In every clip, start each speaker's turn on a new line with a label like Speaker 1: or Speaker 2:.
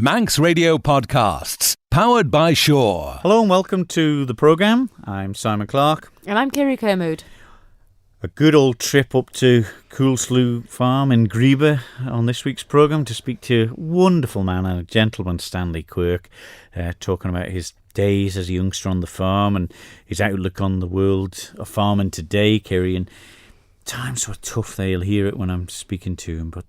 Speaker 1: Manx Radio Podcasts, powered by Shaw.
Speaker 2: Hello and welcome to the programme. I'm Simon Clark.
Speaker 3: And I'm Kerry Kermode.
Speaker 2: A good old trip up to Coolslew Farm in Greeba on this week's programme to speak to a wonderful man and a gentleman, Stanley Quirk, talking about his days as a youngster on the farm and his outlook on the world of farming today, Kerry. And times were tough, they'll hear it when I'm speaking to him, but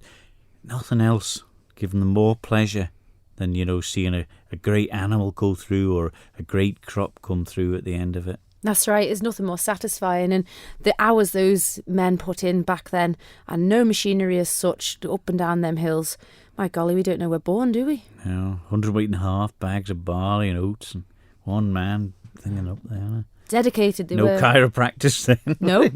Speaker 2: nothing else giving them more pleasure than, seeing a great animal go through or a great crop come through at the end of it.
Speaker 3: That's right, there's nothing more satisfying. And the hours those men put in back then, and no machinery as such, up and down them hills. My golly, we don't know we're born, do we?
Speaker 2: 100.5 bags of barley and oats and one man thinking up there.
Speaker 3: Dedicated they
Speaker 2: were. No chiropractors then.
Speaker 3: No,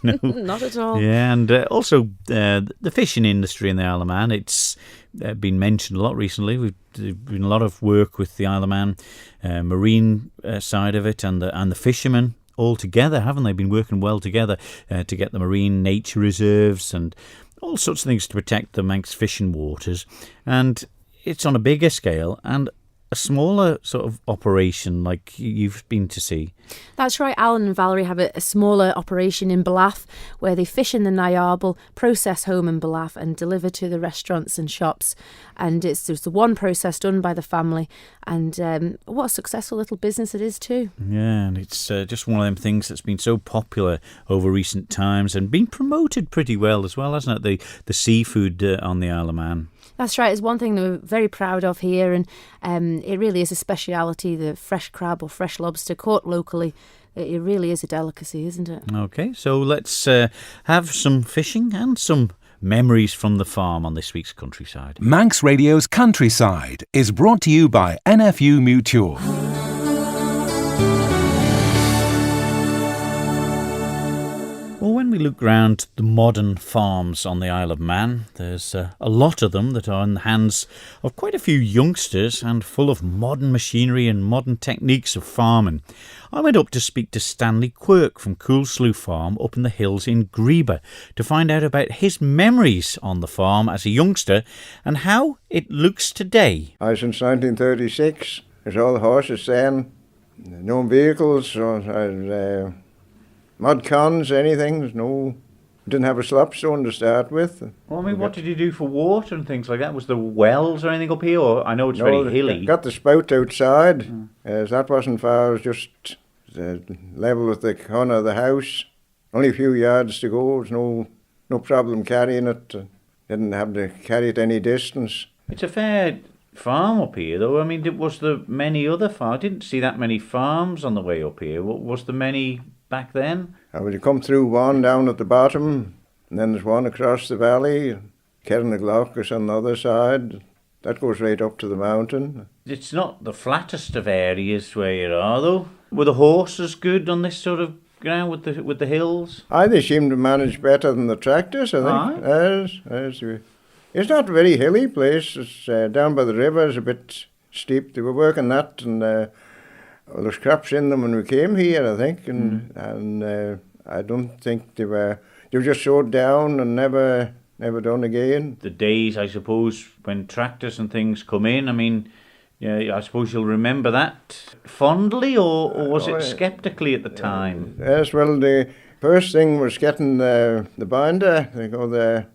Speaker 2: no,
Speaker 3: not at all.
Speaker 2: Yeah, and also the fishing industry in the Isle of Man. It's been mentioned a lot recently. There's been a lot of work with the Isle of Man marine side of it and the fishermen all together, haven't they? Been working well together to get the marine nature reserves and all sorts of things to protect the Manx fishing waters. And it's on a bigger scale and a smaller sort of operation like you've been to see.
Speaker 3: That's right. Alan and Valerie have a smaller operation in Ballath where they fish in the Niarbel, process home in Ballath and deliver to the restaurants and shops. And it's just the one process done by the family. And what a successful little business it is too.
Speaker 2: Yeah, and it's just one of them things that's been so popular over recent times and been promoted pretty well as well, hasn't it? The seafood on the Isle of Man.
Speaker 3: That's right. It's one thing that we're very proud of here, and it really is a speciality, the fresh crab or fresh lobster caught locally. It really is a delicacy, isn't it?
Speaker 2: OK, so let's have some fishing and some memories from the farm on this week's Countryside.
Speaker 1: Manx Radio's Countryside is brought to you by NFU Mutual.
Speaker 2: Well, when we look round the modern farms on the Isle of Man, there's a lot of them that are in the hands of quite a few youngsters and full of modern machinery and modern techniques of farming. I went up to speak to Stanley Quirk from Coolslew Farm up in the hills in Greeba to find out about his memories on the farm as a youngster and how it looks today.
Speaker 4: Since 1936, there's all the horses then, no vehicles, so mud cons, anything. Didn't have a slopstone to start with.
Speaker 2: Well, what did you do for water and things like that? Was there wells or anything up here? Or I know it's very hilly.
Speaker 4: Got the spout outside. That wasn't far. It was just level with the corner of the house. Only a few yards to go. There was no problem carrying it. Didn't have to carry it any distance.
Speaker 2: It's a fair farm up here, though. I mean, was there many other farms? I didn't see that many farms on the way up here. Was there many back then?
Speaker 4: You come through one down at the bottom, and then there's one across the valley. Kerringloch on the other side. That goes right up to the mountain.
Speaker 2: It's not the flattest of areas where you are, though. Were the horses good on this sort of ground with the hills?
Speaker 4: They seem to manage better than the tractors, I think. Yes. It's not a very hilly place. It's down by the river. It's a bit steep. They were working that, and there's crops in them when we came here, I think, and I don't think they were just sowed down and never done again. The days, I suppose, when tractors and things come in, I mean, yeah, I suppose you'll remember that fondly, or was it sceptically at the time? Yes, well, the first thing was getting the binder. The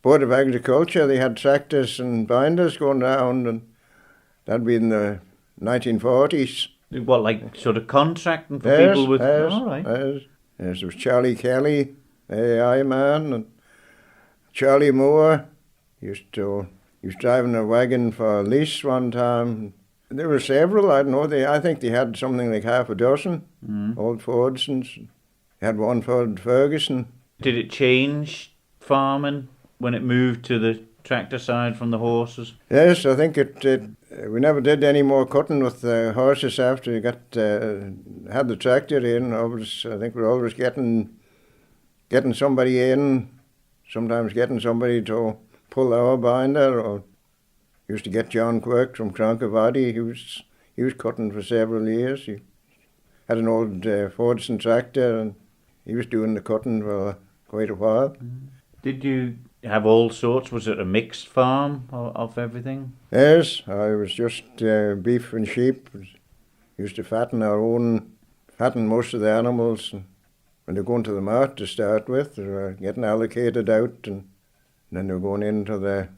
Speaker 4: Board of Agriculture, they had tractors and binders going around, and that'd be in the 1940s.
Speaker 2: What, like sort of contracting for people with... All right.
Speaker 4: Yes, there was Charlie Kelly, AI man, and Charlie Moore. He was driving a wagon for a lease one time. There were several, I don't know, I think they had something like half a dozen old Fordsons. They had one Ford Ferguson. Did it change farming when it moved to the tractor side from the horses? Yes, I think it we never did any more cutting with the horses after we got had the tractor in. I think we're always getting somebody in, sometimes getting somebody to pull our binder. Or used to get John Quirk from Cronkavadi. He was cutting for several years. He had an old Fordson tractor, and he was doing the cutting for quite a while. Did you
Speaker 2: have all sorts? Was it a mixed farm of everything?
Speaker 4: Yes, I was just beef and sheep. Used to fatten most of the animals. And when they're going to the mart to start with, they were getting allocated out, and then they were going into the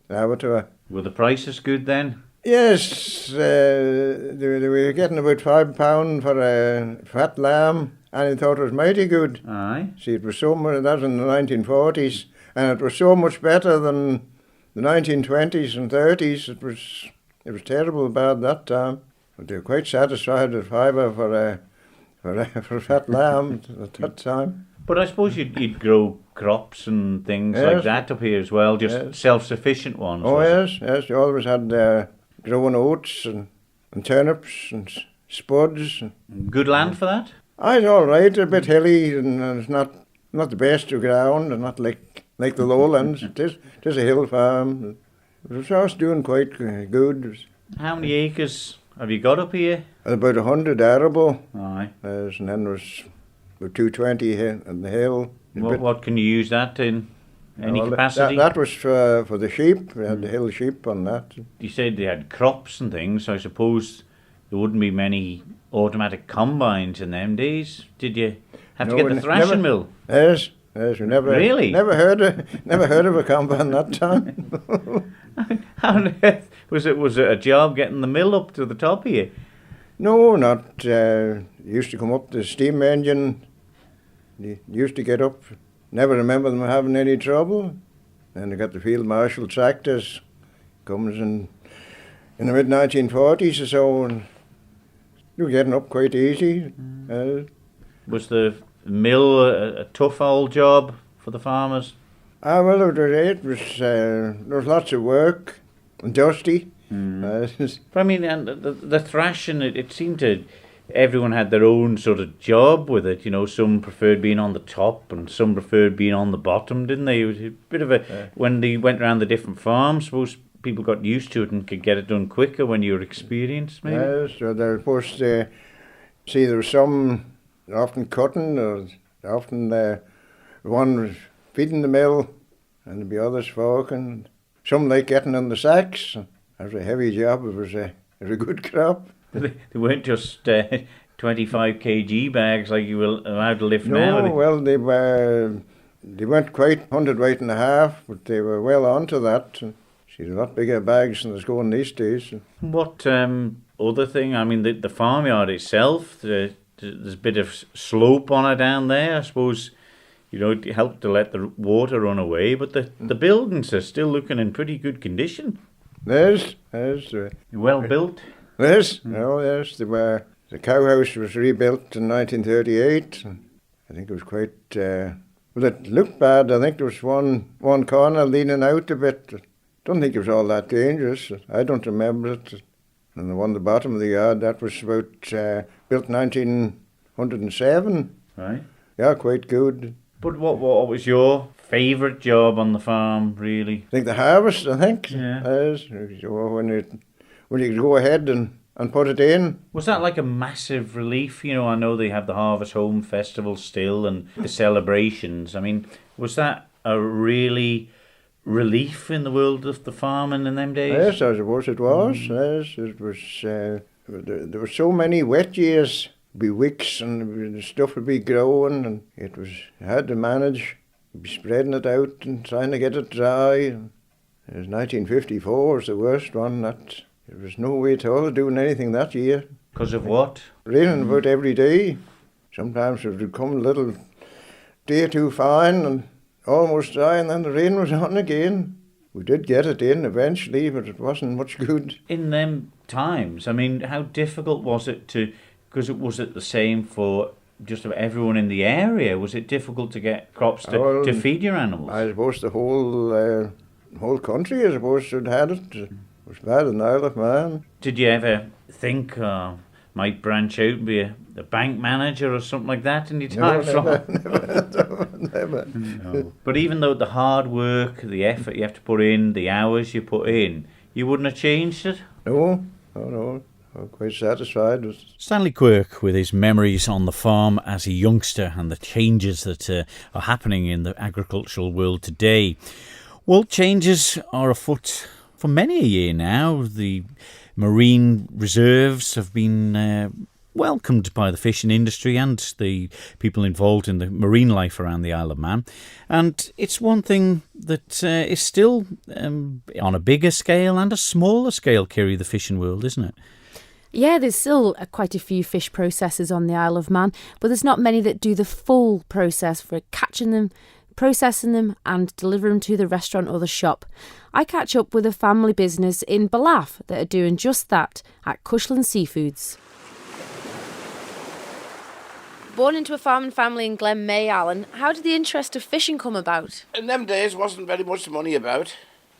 Speaker 4: abattoir.
Speaker 2: Were the prices good then?
Speaker 4: Yes, they were getting about £5 for a fat lamb, and I thought it was mighty good.
Speaker 2: Aye.
Speaker 4: See, it was so much, that was in the 1940s, and it was so much better than the 1920s and 30s. It was terrible bad that time. But they were quite satisfied with fibre for a fat lamb at that time.
Speaker 2: But I suppose you'd grow crops and things like that up here as well, just self-sufficient ones.
Speaker 4: Oh, yes. You always had growing oats and turnips and spuds.
Speaker 2: Good land for that?
Speaker 4: It's all right, a bit hilly, and it's not the best of ground, and not like the lowlands. It is a hill farm. It was doing quite good.
Speaker 2: How many acres have you got up here?
Speaker 4: About 100 arable.
Speaker 2: Aye.
Speaker 4: And then there was about 220 in the hill.
Speaker 2: What can you use that in? Any capacity?
Speaker 4: That was for the sheep. We had the hill sheep on that.
Speaker 2: You said they had crops and things, so I suppose there wouldn't be many automatic combines in them days. Did you have to get the thrashing mill?
Speaker 4: Yes, we never
Speaker 2: really
Speaker 4: never heard of a combine that time.
Speaker 2: How on earth was it a job getting the mill up to the top here?
Speaker 4: No, not. Used to come up the steam engine. They used to get up. Never remember them having any trouble. And they got the field marshal tractors. Comes in the mid 1940s or so, and you were getting up quite easy.
Speaker 2: Was the mill a tough old job for the farmers?
Speaker 4: Well, there was lots of work and dusty.
Speaker 2: But I mean, and the thrashing, it seemed to, everyone had their own sort of job with it. You know, some preferred being on the top and some preferred being on the bottom, didn't they? It was a bit of a, when they went around the different farms, suppose people got used to it and could get it done quicker when you were experienced, maybe?
Speaker 4: Yes, so they're supposed to, see, there was some often cutting, or often one was feeding the mill, and there'd be others forking. Some like getting on the sacks. That was a heavy job. It was a good crop.
Speaker 2: They weren't just 25 kg bags like you were allowed to lift now.
Speaker 4: No, well, they weren't quite 100 and a half, but they were well onto that. See, they're a lot bigger bags than there's going these days.
Speaker 2: What other thing? I mean, the farmyard itself, there's a bit of slope on it down there. I suppose, you know, it helped to let the water run away, but the buildings are still looking in pretty good condition.
Speaker 4: There's
Speaker 2: well built.
Speaker 4: Yes, they were. The cow house was rebuilt in 1938. I think it was quite. Well, it looked bad. I think there was one corner leaning out a bit. Don't think it was all that dangerous. I don't remember it. And the one at the bottom of the yard, that was about built 1907.
Speaker 2: Right.
Speaker 4: Yeah, quite good.
Speaker 2: But what was your favourite job on the farm, really?
Speaker 4: I think the harvest,
Speaker 2: Yeah.
Speaker 4: When you could go ahead and put it in.
Speaker 2: Was that like a massive relief? You know, I know they have the Harvest Home Festival still and the celebrations. I mean, was that a really relief in the world of the farming in them days?
Speaker 4: Yes, I suppose it was. Yes, it was. There were so many wet years. Be wicks and the stuff would be growing, and you had to manage, be spreading it out and trying to get it dry. It was 1954 was the worst one. That there was no way at all of doing anything that year.
Speaker 2: Because of what?
Speaker 4: Raining about every day. Sometimes it would come a little day or two fine and almost dry, and then the rain was on again. We did get it in eventually, but it wasn't much good.
Speaker 2: In them times, I mean, how difficult was it to... Because was it the same for just about everyone in the area? Was it difficult to get crops to feed your animals?
Speaker 4: I suppose the whole country, I suppose, had it. It was bad in the Isle of Man.
Speaker 2: Did you ever think might branch out and be a bank manager or something like that in your time?
Speaker 4: Never.
Speaker 2: No. But even though the hard work, the effort you have to put in, the hours you put in, you wouldn't have changed it?
Speaker 4: No. I'm quite satisfied with
Speaker 2: Stanley Quirk with his memories on the farm as a youngster and the changes that are happening in the agricultural world today. Well, changes are afoot for many a year now. The marine reserves have been welcomed by the fishing industry and the people involved in the marine life around the Isle of Man. And it's one thing that is still on a bigger scale and a smaller scale, Kiri, the fishing world, isn't it?
Speaker 3: Yeah, there's still quite a few fish processors on the Isle of Man, but there's not many that do the full process for catching them, processing them and deliver them to the restaurant or the shop. I catch up with a family business in Ballaugh that are doing just that at Cushland Seafoods. Born into a farming family in Glen May, Alan, how did the interest of fishing come about?
Speaker 5: In them days wasn't very much money about,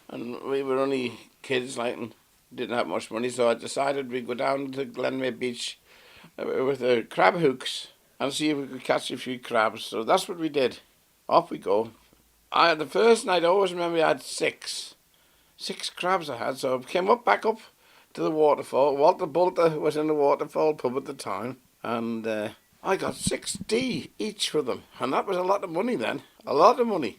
Speaker 5: and we were only kids and didn't have much money, so I decided we'd go down to Glen May Beach with the crab hooks and see if we could catch a few crabs. So that's what we did. Off we go. The first night, I always remember I had six crabs I had, so I came back up to the waterfall. Walter Bolter was in the waterfall pub at the time, and I got 6D each for them, and that was a lot of money then. A lot of money.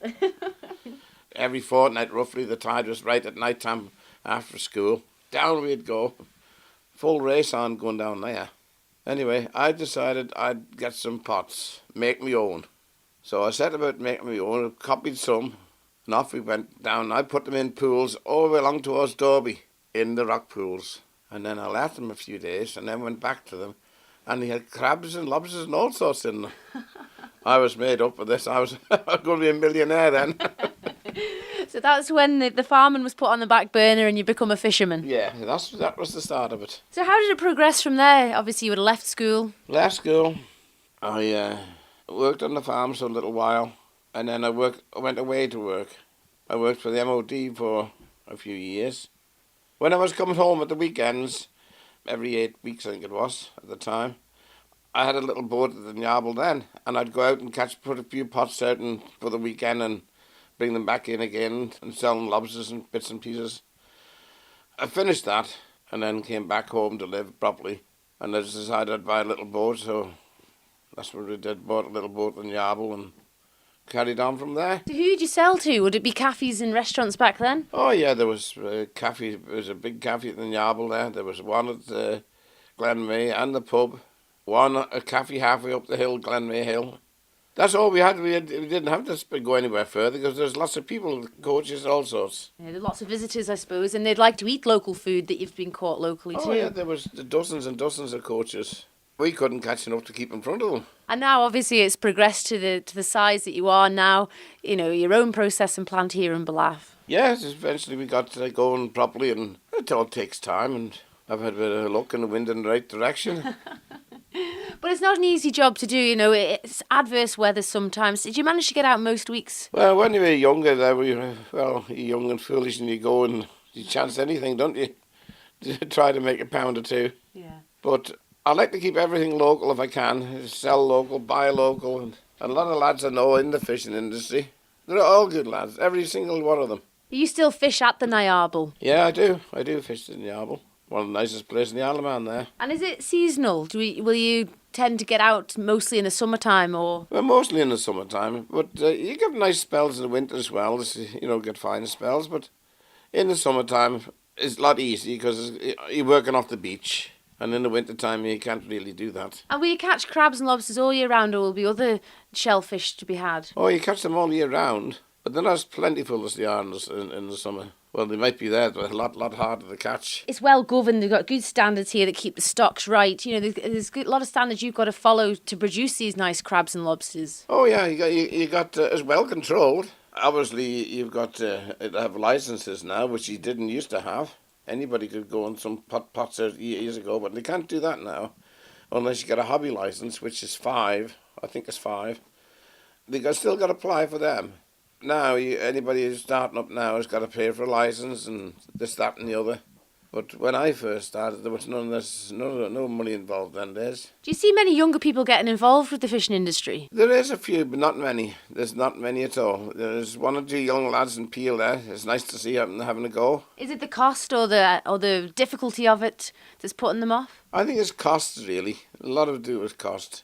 Speaker 5: Every fortnight, roughly, the tide was right at night time after school. Down we'd go. Full race on going down there. Anyway, I decided I'd get some pots, make me own. So I set about making my own, copied some, and off we went down. I put them in pools all the way along towards Derby, in the rock pools. And then I left them a few days, and then went back to them. And he had crabs and lobsters and all sorts in them. I was made up for this. I was going to be a millionaire then.
Speaker 3: So that's when the farming was put on the back burner and you become a fisherman?
Speaker 5: Yeah, that was the start of it.
Speaker 3: So how did it progress from there? Obviously you would have left school.
Speaker 5: Left school. I worked on the farm for a little while, and then I went away to work. I worked for the MOD for a few years. When I was coming home at the weekends, every 8 weeks I think it was at the time, I had a little boat at the Nyarbel then, and I'd go out and put a few pots out for the weekend and bring them back in again and sell them lobsters and bits and pieces. I finished that and then came back home to live properly, and I decided I'd buy a little boat, so that's what we did, bought a little boat in Nyarbel and carried on from there.
Speaker 3: So who'd you sell to? Would it be cafes and restaurants back then?
Speaker 5: Oh yeah, there was a cafe. There was a big cafe at the Nyarbel there. There was one at Glen May and the pub. A cafe halfway up the hill, Glen May Hill. That's all we had. We didn't have to go anywhere further because there's lots of people, coaches, all sorts.
Speaker 3: Yeah, there's lots of visitors, I suppose, and they'd like to eat local food that you've been caught locally too.
Speaker 5: Oh yeah, there was dozens and dozens of coaches. We couldn't catch enough to keep in front of them.
Speaker 3: And now, obviously, it's progressed to the size that you are now. You know, your own processing plant here in Ballaugh.
Speaker 5: Yes, eventually we got going properly, and it all takes time. And I've had a bit of luck and the wind in the right direction.
Speaker 3: But it's not an easy job to do. You know, it's adverse weather sometimes. Did you manage to get out most weeks?
Speaker 5: Well, when you were younger, you're young and foolish, and you go and you chance anything, don't you? To try to make a pound or two.
Speaker 3: Yeah.
Speaker 5: But I like to keep everything local if I can. Sell local, buy local. And a lot of lads I know in the fishing industry, they're all good lads, every single one of them.
Speaker 3: You still fish at the Nyarbel?
Speaker 5: Yeah, I do. I do fish in the Nyarbel. One of the nicest places in the Isle of Man there.
Speaker 3: And is it seasonal? Will you tend to get out mostly in the summertime or...?
Speaker 5: Well, mostly in the summertime. But you get nice spells in the winter as well. Get fine spells. But in the summertime, it's a lot easier because you're working off the beach. And in the winter time, you can't really do that.
Speaker 3: And will you catch crabs and lobsters all year round, or will there be other shellfish to be had?
Speaker 5: Oh, you catch them all year round, but they're not as plentiful as they are in the summer. Well, they might be there, but a lot harder to catch.
Speaker 3: It's well governed. They've got good standards here that keep the stocks right. You know, there's a lot of standards you've got to follow to produce these nice crabs and lobsters.
Speaker 5: Oh yeah, you got as well controlled. Obviously, you've got to have licenses now, which you didn't used to have. Anybody could go on some pots years ago, but they can't do that now, unless you get a hobby license, which is 5. I think it's 5. Still got to apply for them. Now, anybody who's starting up now has got to pay for a license and this, that, and the other. But when I first started, there was no money involved then. Do
Speaker 3: you see many younger people getting involved with the fishing industry?
Speaker 5: There is a few, but not many. There's not many at all. There's 1 or 2 young lads in Peel there. It's nice to see them having a go.
Speaker 3: Is it the cost or the difficulty of it that's putting them off?
Speaker 5: I think it's cost, really. A lot of it to do with cost.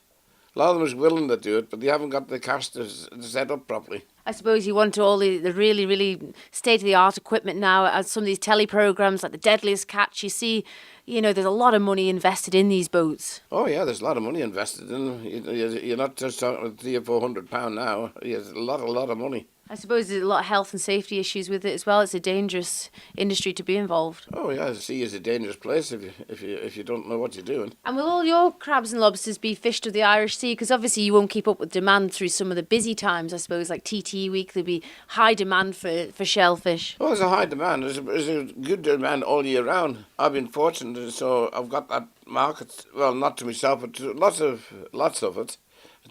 Speaker 5: A lot of them is willing to do it, but they haven't got the cash to set up properly.
Speaker 3: I suppose you want all the really, really state-of-the-art equipment now. As some of these telly programmes like The Deadliest Catch, you see, there's a lot of money invested in these boats.
Speaker 5: Oh yeah, there's a lot of money invested in them. You're not just talking about £300 or £400 now. There's a lot of money.
Speaker 3: I suppose there's a lot of health and safety issues with it as well. It's a dangerous industry to be involved.
Speaker 5: Oh yeah, the sea is a dangerous place if you don't know what you're doing.
Speaker 3: And will all your crabs and lobsters be fished of the Irish Sea? Because obviously you won't keep up with demand through some of the busy times, I suppose, like TT week. There'll be high demand for shellfish.
Speaker 5: Oh, there's a high demand. There's a good demand all year round. I've been fortunate, so I've got that market. Well, not to myself, but to lots of it.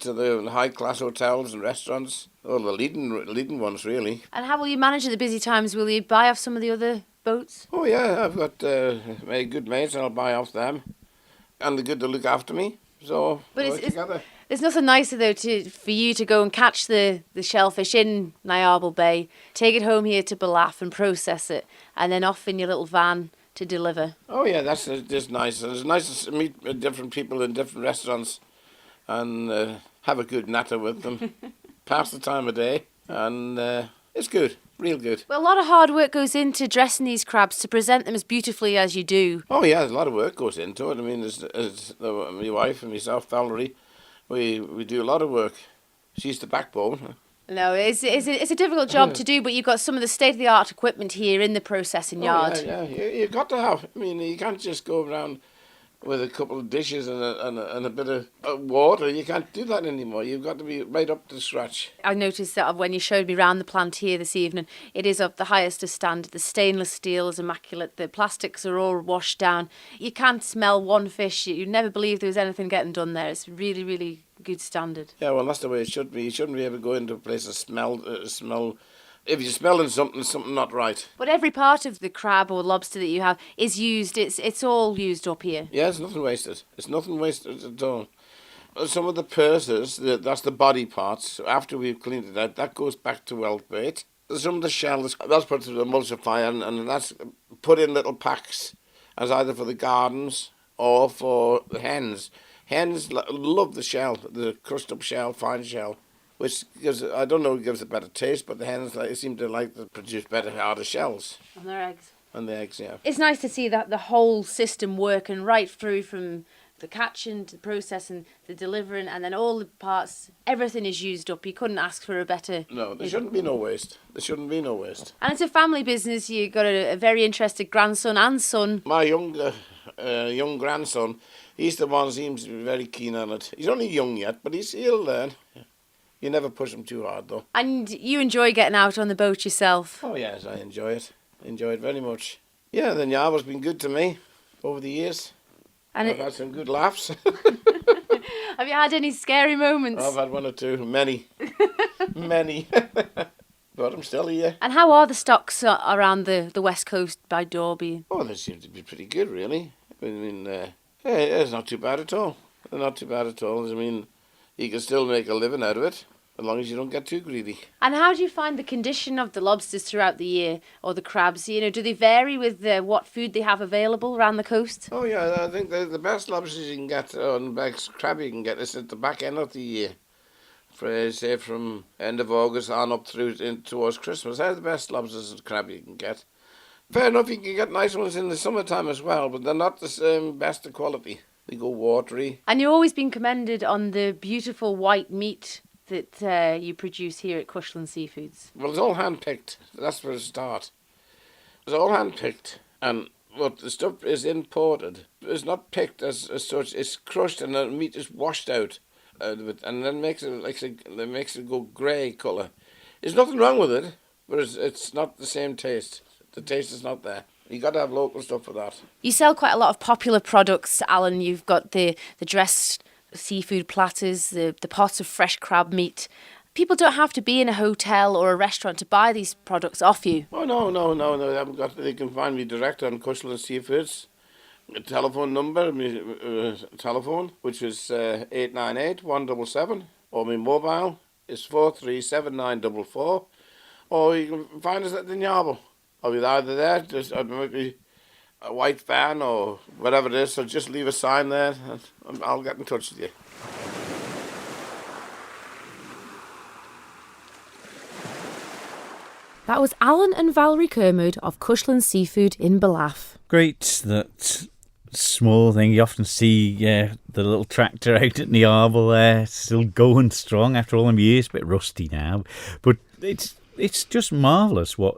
Speaker 5: To the high-class hotels and restaurants, all the leading ones, really.
Speaker 3: And how will you manage at the busy times? Will you buy off some of the other boats?
Speaker 5: Oh, yeah, I've got very good mates, and I'll buy off them. And they're good to look after me, so
Speaker 3: but
Speaker 5: work together.
Speaker 3: There's nothing nicer, though, for you to go and catch the shellfish in Niarbel Bay, take it home here to Ballaugh and process it, and then off in your little van to deliver.
Speaker 5: Oh, yeah, that's just nice. It's nice to meet different people in different restaurants and have a good natter with them, pass the time of day, and it's good, real good.
Speaker 3: Well, a lot of hard work goes into dressing these crabs to present them as beautifully as you do.
Speaker 5: Oh yeah, there's a lot of work goes into it. I mean, my wife and myself, Valerie, we do a lot of work. She's the backbone.
Speaker 3: No, it's a difficult job to do, but you've got some of the state-of-the-art equipment here in the processing yard.
Speaker 5: Yeah, you've got to have. I mean, you can't just go around with a couple of dishes and a bit of water. You can't do that anymore. You've got to be right up to scratch.
Speaker 3: I noticed that when you showed me around the plant here this evening, it is of the highest of standard. The stainless steel is immaculate. The plastics are all washed down. You can't smell one fish. You'd never believe there was anything getting done there. It's really, really good standard.
Speaker 5: Yeah, well, that's the way it should be. You shouldn't be able to go into a place and smell. If you're smelling something not right.
Speaker 3: But every part of the crab or lobster that you have is used. It's all used up here.
Speaker 5: Yeah, it's nothing wasted. It's nothing wasted at all. Some of the purses, that's the body parts. After we've cleaned it out, that goes back to weld bait. Some of the shells, that's put to the emulsifier, and that's put in little packs as either for the gardens or for the hens. Hens love the shell, the crushed-up shell, fine shell. Which gives, I don't know, gives a better taste, but the hens seem to like to produce better, harder shells.
Speaker 3: And their eggs.
Speaker 5: And the eggs, yeah.
Speaker 3: It's nice to see that the whole system working right through from the catching to the processing, the delivering, and then all the parts, everything is used up. You couldn't ask for a better...
Speaker 5: No, there shouldn't be no waste. There shouldn't be no waste.
Speaker 3: And it's a family business. You've got a very interested grandson and son.
Speaker 5: My young grandson, he's the one who seems to be very keen on it. He's only young yet, but he'll learn. You never push him too hard, though.
Speaker 3: And you enjoy getting out on the boat yourself?
Speaker 5: Oh, yes, I enjoy it. Enjoy it very much. Yeah, the Niarbel's been good to me over the years. And I've had some good laughs.
Speaker 3: Have you had any scary moments?
Speaker 5: I've had one or two. Many. Many. But I'm still here.
Speaker 3: And how are the stocks around the west coast by Derby?
Speaker 5: Oh, they seem to be pretty good, really. I mean, it's not too bad at all. They're not too bad at all. I mean... You can still make a living out of it, as long as you don't get too greedy. And
Speaker 3: how do you find the condition of the lobsters throughout the year, or the crabs? Do they vary with what food they have available around the coast?
Speaker 5: Oh, yeah, I think the best lobsters you can get, or the best crab you can get, is at the back end of the year. Say from end of August on up through towards Christmas. They're the best lobsters and crab you can get. Fair enough, you can get nice ones in the summertime as well, but they're not the same best of quality. They go watery. And
Speaker 3: you've always been commended on the beautiful white meat that you produce here at Cushland Seafoods.
Speaker 5: Well, it's all hand-picked. That's for a start. It's all hand-picked. And what the stuff is imported. It's not picked as such. It's crushed and the meat is washed out of it. And then makes it go grey colour. There's nothing wrong with it, but it's not the same taste. The taste is not there. You got to have local stuff for that.
Speaker 3: You sell quite a lot of popular products, Alan. You've got the dressed seafood platters, the pots of fresh crab meat. People don't have to be in a hotel or a restaurant to buy these products off you.
Speaker 5: Oh, no. They haven't got. They can find me direct on Cushland Seafoods. A telephone number, telephone, which is 898-177, or my mobile is 437944, or you can find us at the Niarbel. I'll be either there, it might be a white van or whatever it is, so just leave a sign there and I'll get in touch with you.
Speaker 3: That was Alan and Valerie Kermode of Cushland Seafood in Ballaugh.
Speaker 2: Great, that small thing. You often see the little tractor out at Niarble there, still going strong after all them years. A bit rusty now, but it's just marvellous what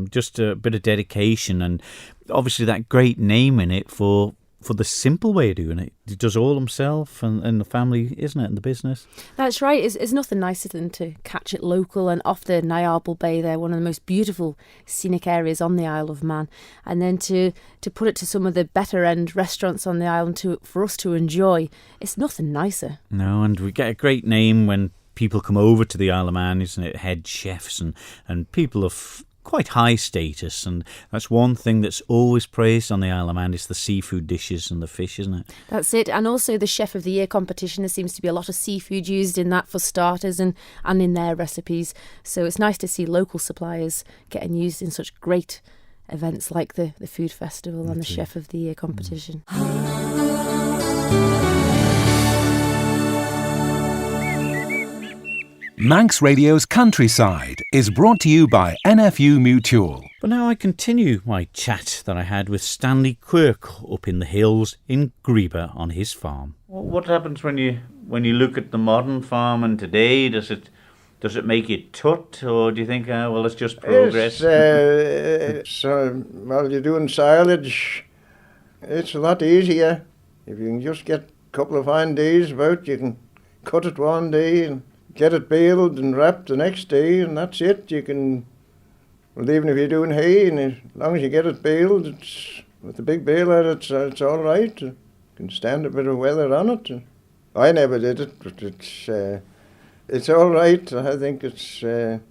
Speaker 2: just a bit of dedication and obviously that great name in it for the simple way of doing it. He does all himself and the family, isn't it, and the business?
Speaker 3: That's right. It's nothing nicer than to catch it local and off the Niarble Bay there, one of the most beautiful scenic areas on the Isle of Man, and then to put it to some of the better end restaurants on the island for us to enjoy. It's nothing nicer.
Speaker 2: No, and we get a great name when people come over to the Isle of Man, isn't it? Head chefs and people of quite high status, and that's one thing that's always praised on the Isle of Man is the seafood dishes and the fish, isn't it?
Speaker 3: That's it, and also the Chef of the Year competition. There seems to be a lot of seafood used in that for starters and in their recipes, so it's nice to see local suppliers getting used in such great events like the food festival and the Chef of the Year competition.
Speaker 1: Manx Radio's Countryside is brought to you by NFU Mutual.
Speaker 2: But now I continue my chat that I had with Stanley Quirk up in the hills in Greeba on his farm. What happens when you look at the modern farming today? Does it make you tut, or do you think, well, it's just progress?
Speaker 4: Well, you're doing silage. It's a lot easier. If you can just get a couple of fine days about, you can cut it one day and get it baled and wrapped the next day, and that's it. You can, well, even if you're doing hay, and as long as you get it baled, it's with the big baler, it's all right. You can stand a bit of weather on it. I never did it, but it's all right. I think it's a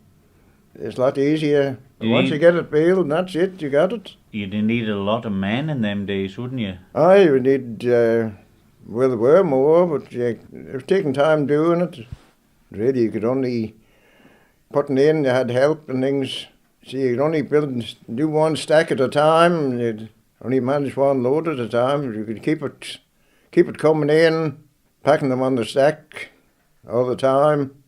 Speaker 4: lot easier. Once you get it baled, that's it. You got it.
Speaker 2: You'd need a lot of men in them days, wouldn't you?
Speaker 4: I would need. Well, there were more, but it was taking time doing it. Really, you could only putting in. You had help and things. See, you could only do one stack at a time. You'd only manage one load at a time. You could keep it coming in, packing them on the stack all the time.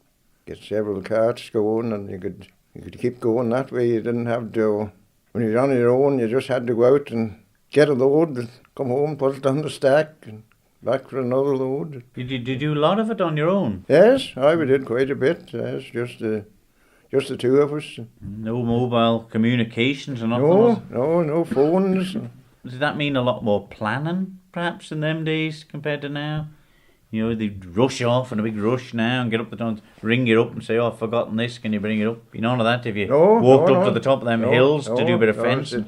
Speaker 4: Get several carts going, and you could keep going that way. You didn't have to. When you're on your own, you just had to go out and get a load, come home, put it on the stack, and back for another load.
Speaker 2: Did you do a lot of it on your own?
Speaker 4: Yes, we did quite a bit. Yes, just the two of us.
Speaker 2: No mobile communications or nothing?
Speaker 4: No phones.
Speaker 2: Does that mean a lot more planning, perhaps, in them days compared to now? You know, they'd rush off in a big rush now and get up the top, ring you up and say, "Oh, I've forgotten this, can you bring it up?" You know, none of that if you walked up to the top of them hills to do a bit of fencing.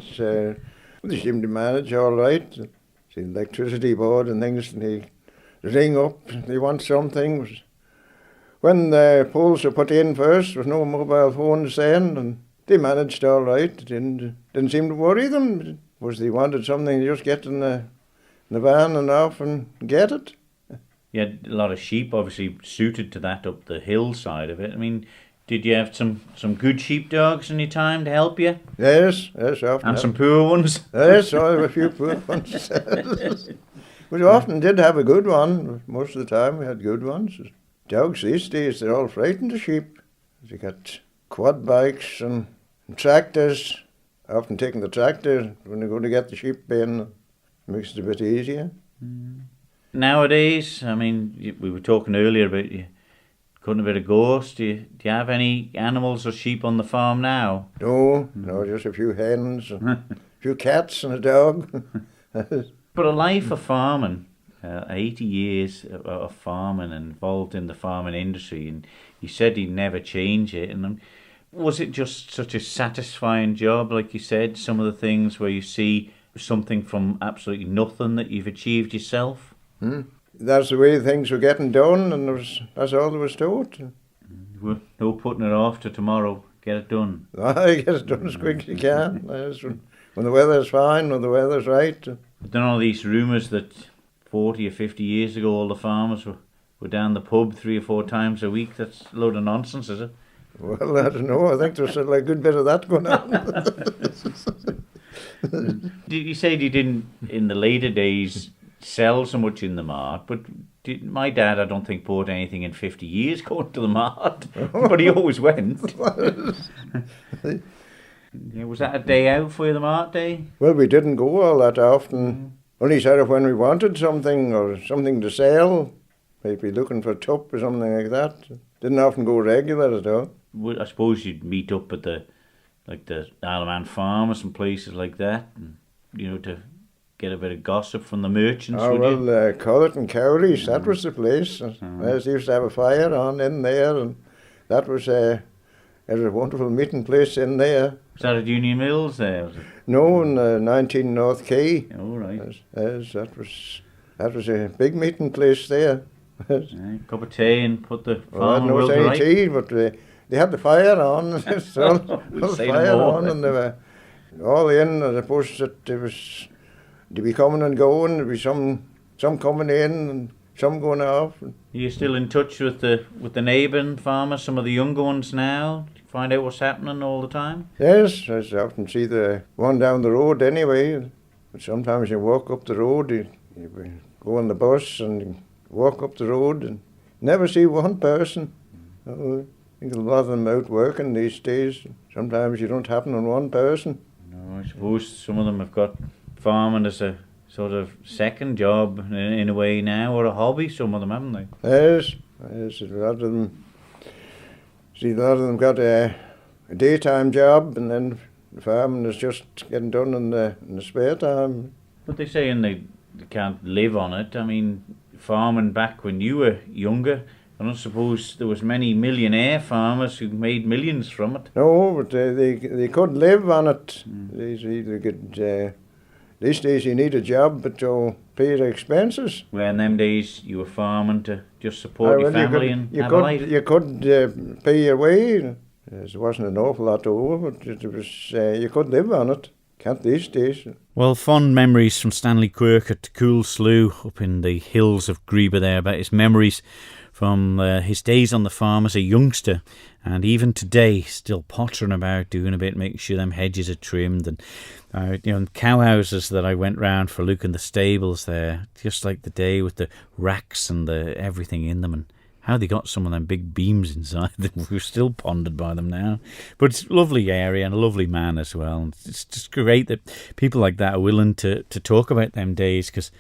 Speaker 4: They seem to manage all right. See, the electricity board and things, and they ring up, they want something. When the poles were put in first, there was no mobile phones then, and they managed all right. It didn't seem to worry them. Was they wanted something, they just get in the van and off and get it.
Speaker 2: You had a lot of sheep, obviously suited to that up the hillside of it. I mean, did you have some good sheepdogs in your time to help you?
Speaker 4: Yes, often.
Speaker 2: And some poor ones?
Speaker 4: Yes, I have a few poor ones. We often did have a good one. Most of the time we had good ones. Dogs these days, they're all frightened of sheep. They got quad bikes and tractors. Often taking the tractor when they go to get the sheep in. Makes it a bit easier.
Speaker 2: Nowadays, I mean, we were talking earlier about you cutting a bit of gorse. Do you have any animals or sheep on the farm now?
Speaker 4: No, just a few hens, and a few cats and a dog.
Speaker 2: But a life of farming, 80 years of farming, involved in the farming industry, and you said you'd never change it. And was it just such a satisfying job, like you said, some of the things where you see something from absolutely nothing that you've achieved yourself?
Speaker 4: That's the way things were getting done, and that's all there was to it.
Speaker 2: No putting it off to tomorrow. Get it done.
Speaker 4: I get it done as quick as you can. When the weather's fine, when the weather's right.
Speaker 2: But then all these rumours that 40 or 50 years ago all the farmers were down the pub 3 or 4 times a week. That's a load of nonsense, is it?
Speaker 4: Well, I don't know. I think there's a good bit of that going on.
Speaker 2: You said you didn't, in the later days, sell so much in the mart, but my dad, I don't think, bought anything in 50 years going to the mart, but he always went. Yeah, was that a day out for you, the mart day?
Speaker 4: Well, we didn't go all that often. Only sort of when we wanted something or something to sell. Maybe looking for a tup or something like that. Didn't often go regular at all.
Speaker 2: I suppose you'd meet up at the Alaman Farm or some places like that, and, to get a bit of gossip from the merchants,
Speaker 4: Oh,
Speaker 2: would you?
Speaker 4: well, Cullet and Cowries, that was the place. They used to have a fire on in there, and that was a wonderful meeting place in there.
Speaker 2: Was that at Union Mills there? Was it?
Speaker 4: No, in 19 North Quay.
Speaker 2: Oh, right.
Speaker 4: Yes, that was a big meeting place there.
Speaker 2: Cup of tea and put the
Speaker 4: Well,
Speaker 2: farm
Speaker 4: no
Speaker 2: world
Speaker 4: any
Speaker 2: right.
Speaker 4: tea, but they had the fire on.
Speaker 2: We'll say no
Speaker 4: fire
Speaker 2: more.
Speaker 4: on, and they were all in. I suppose that they'd be coming and going. There'd be some coming in and some going off.
Speaker 2: Are you still in touch with the neighbouring farmers, some of the younger ones now? Find out what's happening all the time?
Speaker 4: Yes, I often see the one down the road anyway. But sometimes you walk up the road, you go on the bus and walk up the road and never see one person. Oh, I think a lot of them out working these days. Sometimes you don't happen on one person.
Speaker 2: No, I suppose some of them have got farming as a sort of second job in a way now, or a hobby, some of them, haven't they?
Speaker 4: Yes, a lot of them got a daytime job, and then the farming is just getting done in the spare time.
Speaker 2: But they say they can't live on it. I mean, farming back when you were younger, I don't suppose there was many millionaire farmers who made millions from it.
Speaker 4: No, but they could live on it. They could. These days you need a job, but to pay the expenses.
Speaker 2: Well, in them days you were farming to just support your family and have a life.
Speaker 4: You could pay your way. There wasn't an awful lot over, but it was you could live on it. Can't these days.
Speaker 2: Well, fond memories from Stanley Quirk at Cool Slough up in the hills of Greeba there, about his memories from his days on the farm as a youngster, and even today still pottering about, doing a bit, making sure them hedges are trimmed, and cow houses that I went round for Luke in the stables there, just like the day with the racks and the everything in them, and how they got some of them big beams inside them. We're still pondered by them now. But it's a lovely area and a lovely man as well. And it's just great that people like that are willing to talk about them days, because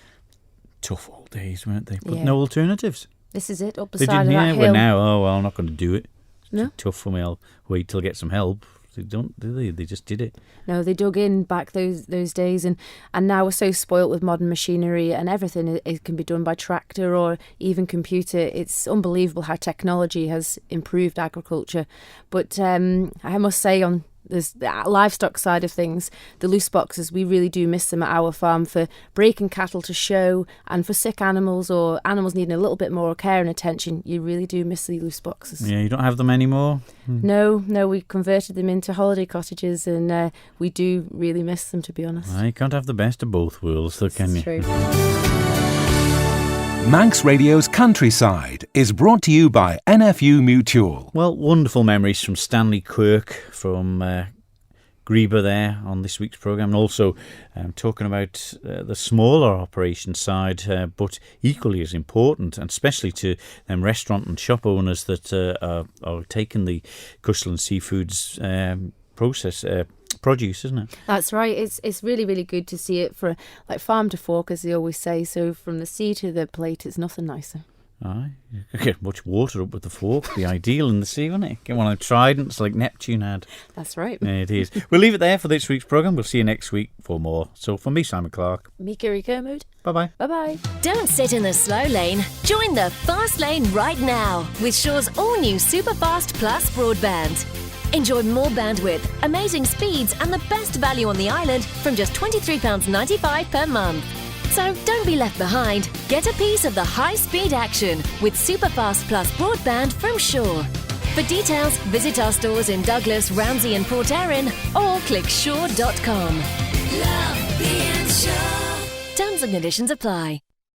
Speaker 2: tough old days, weren't they? But no alternatives.
Speaker 3: This is it, up the
Speaker 2: They
Speaker 3: side
Speaker 2: didn't,
Speaker 3: of that
Speaker 2: yeah,
Speaker 3: hill.
Speaker 2: well now, I'm not going to do it. It's
Speaker 3: No?
Speaker 2: too tough for me, I'll wait till I get some help. They don't, do they? They just did it.
Speaker 3: No, they dug in back those days, and now we're so spoilt with modern machinery and everything. It can be done by tractor or even computer. It's unbelievable how technology has improved agriculture. But I must say, on the livestock side of things, the loose boxes, we really do miss them at our farm for breaking cattle to show, and for sick animals or animals needing a little bit more care and attention. You really do miss the loose boxes.
Speaker 2: Yeah, you don't have them anymore?
Speaker 3: No, we converted them into holiday cottages, and we do really miss them, to be honest.
Speaker 2: You can't have the best of both worlds, though, can you?
Speaker 3: True.
Speaker 1: Manx Radio's Countryside is brought to you by NFU Mutual.
Speaker 2: Well, wonderful memories from Stanley Quirk from Greeba there on this week's programme, and also talking about the smaller operation side, but equally as important, and especially to them restaurant and shop owners that are taking the Cushland Seafoods produce, isn't it? That's
Speaker 3: right. It's really, really good to see it for like farm to fork, as they always say. So from the sea to the plate, it's nothing nicer.
Speaker 2: Aye, you could get much water up with the fork. The ideal in the sea, wouldn't it? Get one of them tridents like Neptune had.
Speaker 3: That's right.
Speaker 2: Yeah, it is. We'll leave it there for this week's programme. We'll see you next week for more. So from me, Simon Clark.
Speaker 3: Me, Kiri Kermode.
Speaker 2: Bye-bye.
Speaker 3: Bye-bye.
Speaker 6: Don't sit in the slow lane. Join the fast lane right now with Shaw's all-new Superfast Plus broadband. Enjoy more bandwidth, amazing speeds and the best value on the island from just £23.95 per month. So don't be left behind. Get a piece of the high-speed action with Superfast Plus broadband from Shaw. For details, visit our stores in Douglas, Ramsey and Port Erin, or click shaw.com. Love being Shaw. Terms and conditions apply.